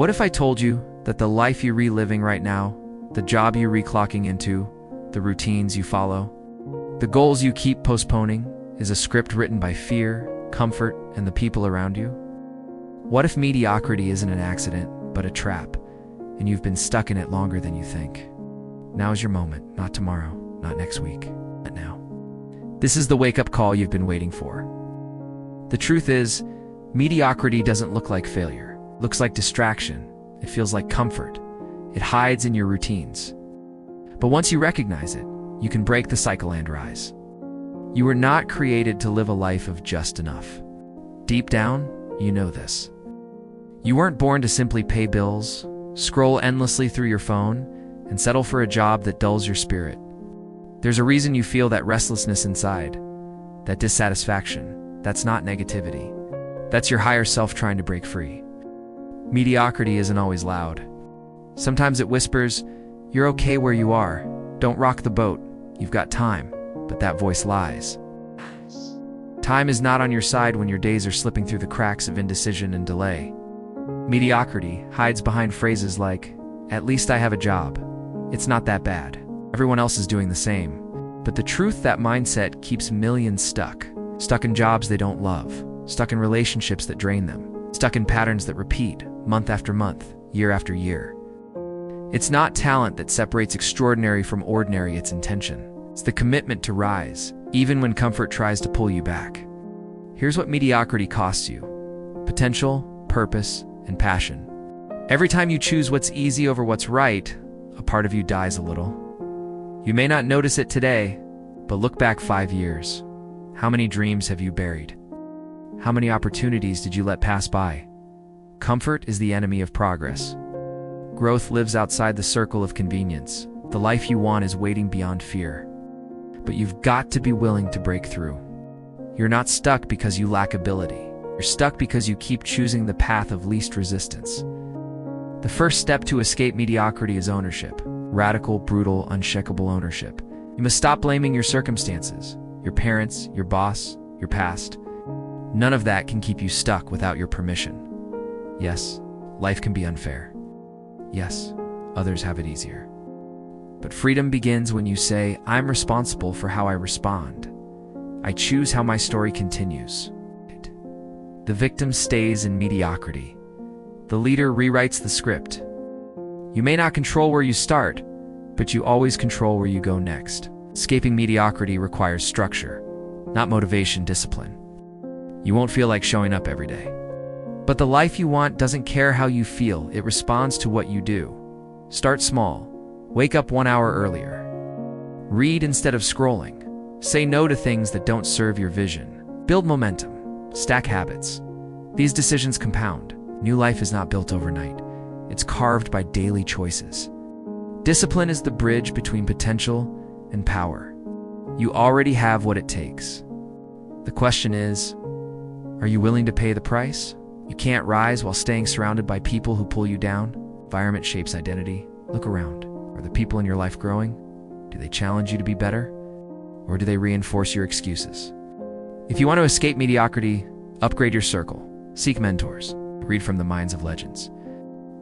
What if I told you that the life you're reliving right now, the job you're reclocking into, the routines you follow, the goals you keep postponing, is a script written by fear, comfort, and the people around you? What if mediocrity isn't an accident, but a trap, and you've been stuck in it longer than you think? Now's your moment, not tomorrow, not next week, but now. This is the wake-up call you've been waiting for. The truth is, mediocrity doesn't look like failure. It looks like distraction. It feels like comfort. It hides in your routines. But once you recognize it, you can break the cycle and rise. You were not created to live a life of just enough. Deep down, you know this. You weren't born to simply pay bills, scroll endlessly through your phone, and settle for a job that dulls your spirit. There's a reason you feel that restlessness inside, that dissatisfaction. That's not negativity. That's your higher self trying to break free. Mediocrity isn't always loud. Sometimes it whispers, "You're okay where you are. Don't rock the boat. You've got time." But that voice lies. Time is not on your side when your days are slipping through the cracks of indecision and delay. Mediocrity hides behind phrases like, "At least I have a job. It's not that bad. Everyone else is doing the same." But the truth, that mindset keeps millions stuck in jobs they don't love, stuck in relationships that drain them, stuck in patterns that repeat month after month, year after year. It's not talent that separates extraordinary from ordinary, it's intention. It's the commitment to rise, even when comfort tries to pull you back. Here's what mediocrity costs you: potential, purpose, and passion. Every time you choose what's easy over what's right, a part of you dies a little. You may not notice it today, but look back 5 years. How many dreams have you buried? How many opportunities did you let pass by? Comfort is the enemy of progress. Growth lives outside the circle of convenience. The life you want is waiting beyond fear. But you've got to be willing to break through. You're not stuck because you lack ability. You're stuck because you keep choosing the path of least resistance. The first step to escape mediocrity is ownership. Radical, brutal, unshakable ownership. You must stop blaming your circumstances, your parents, your boss, your past. None of that can keep you stuck without your permission. Yes, life can be unfair. Yes, others have it easier. But freedom begins when you say, "I'm responsible for how I respond. I choose how my story continues." The victim stays in mediocrity. The leader rewrites the script. You may not control where you start, but you always control where you go next. Escaping mediocrity requires structure, not motivation, discipline. You won't feel like showing up every day. But the life you want doesn't care how you feel, it responds to what you do. Start small. Wake up 1 hour earlier. Read instead of scrolling. Say no to things that don't serve your vision. Build momentum. Stack habits. These decisions compound. New life is not built overnight. It's carved by daily choices. Discipline is the bridge between potential and power. You already have what it takes. The question is, are you willing to pay the price? You can't rise while staying surrounded by people who pull you down. Environment shapes identity. Look around. Are the people in your life growing? Do they challenge you to be better? Or do they reinforce your excuses? If you want to escape mediocrity, upgrade your circle. Seek mentors. Read from the minds of legends.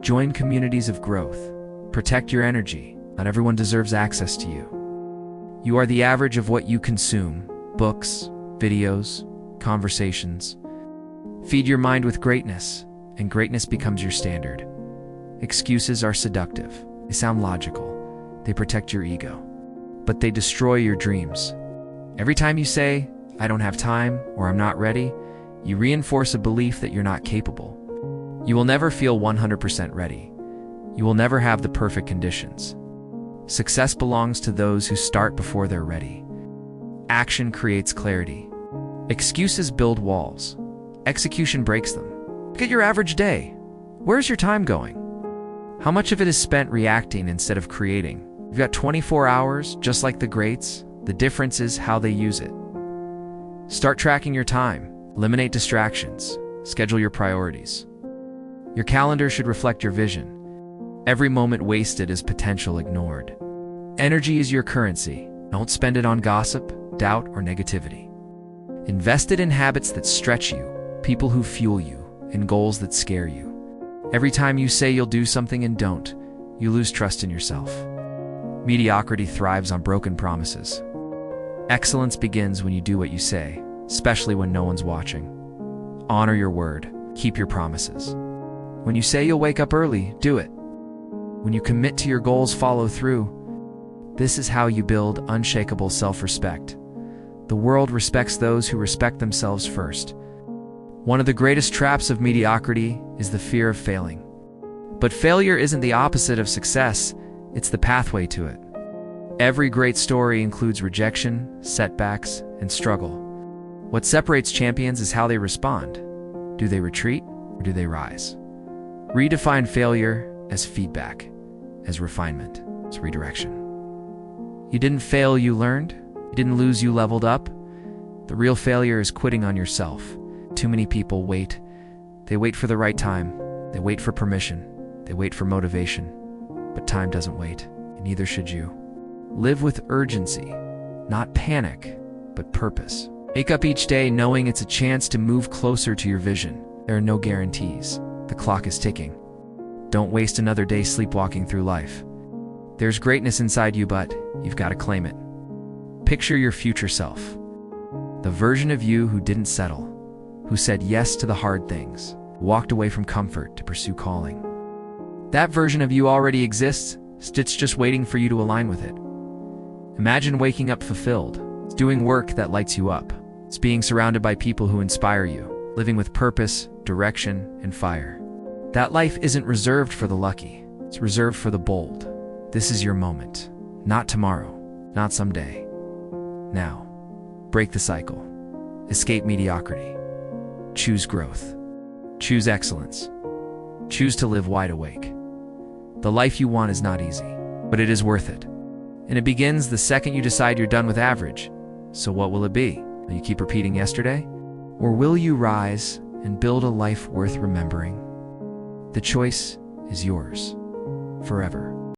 Join communities of growth. Protect your energy. Not everyone deserves access to you. You are the average of what you consume: books, videos, conversations. Feed your mind with greatness, and greatness becomes your standard. Excuses are seductive. They sound logical. They protect your ego. But they destroy your dreams. Every time you say, "I don't have time," or "I'm not ready," you reinforce a belief that you're not capable. You will never feel 100% ready. You will never have the perfect conditions. Success belongs to those who start before they're ready. Action creates clarity. Excuses build walls. Execution breaks them. Look at your average day. Where's your time going? How much of it is spent reacting instead of creating? You've got 24 hours, just like the greats. The difference is how they use it. Start tracking your time. Eliminate distractions. Schedule your priorities. Your calendar should reflect your vision. Every moment wasted is potential ignored. Energy is your currency. Don't spend it on gossip, doubt, or negativity. Invest it in habits that stretch you, people who fuel you, and goals that scare you. Every time you say you'll do something and don't, you lose trust in yourself. Mediocrity thrives on broken promises. Excellence begins when you do what you say, especially when no one's watching. Honor your word. Keep your promises. When you say you'll wake up early, do it. When you commit to your goals, follow through. This is how you build unshakable self-respect. The world respects those who respect themselves first. One of the greatest traps of mediocrity is the fear of failing. But failure isn't the opposite of success, it's the pathway to it. Every great story includes rejection, setbacks, and struggle. What separates champions is how they respond. Do they retreat or do they rise? Redefine failure as feedback, as refinement, as redirection. You didn't fail, you learned. You didn't lose, you leveled up. The real failure is quitting on yourself. Too many people wait. They wait for the right time. They wait for permission. They wait for motivation. But time doesn't wait, and neither should you. Live with urgency, not panic, but purpose. Wake up each day knowing it's a chance to move closer to your vision. There are no guarantees. The clock is ticking. Don't waste another day sleepwalking through life. There's greatness inside you, but you've got to claim it. Picture your future self. The version of you who didn't settle, who said yes to the hard things, walked away from comfort to pursue calling. That version of you already exists. It's just waiting for you to align with it. Imagine waking up fulfilled. It's doing work that lights you up. It's being surrounded by people who inspire you, living with purpose, direction, and fire. That life isn't reserved for the lucky. It's reserved for the bold. This is your moment. Not tomorrow, not someday. Now, break the cycle. Escape mediocrity. Choose growth. Choose excellence. Choose to live wide awake. The life you want is not easy, but it is worth it. And it begins the second you decide you're done with average. So what will it be? Will you keep repeating yesterday? Or will you rise and build a life worth remembering? The choice is yours, forever.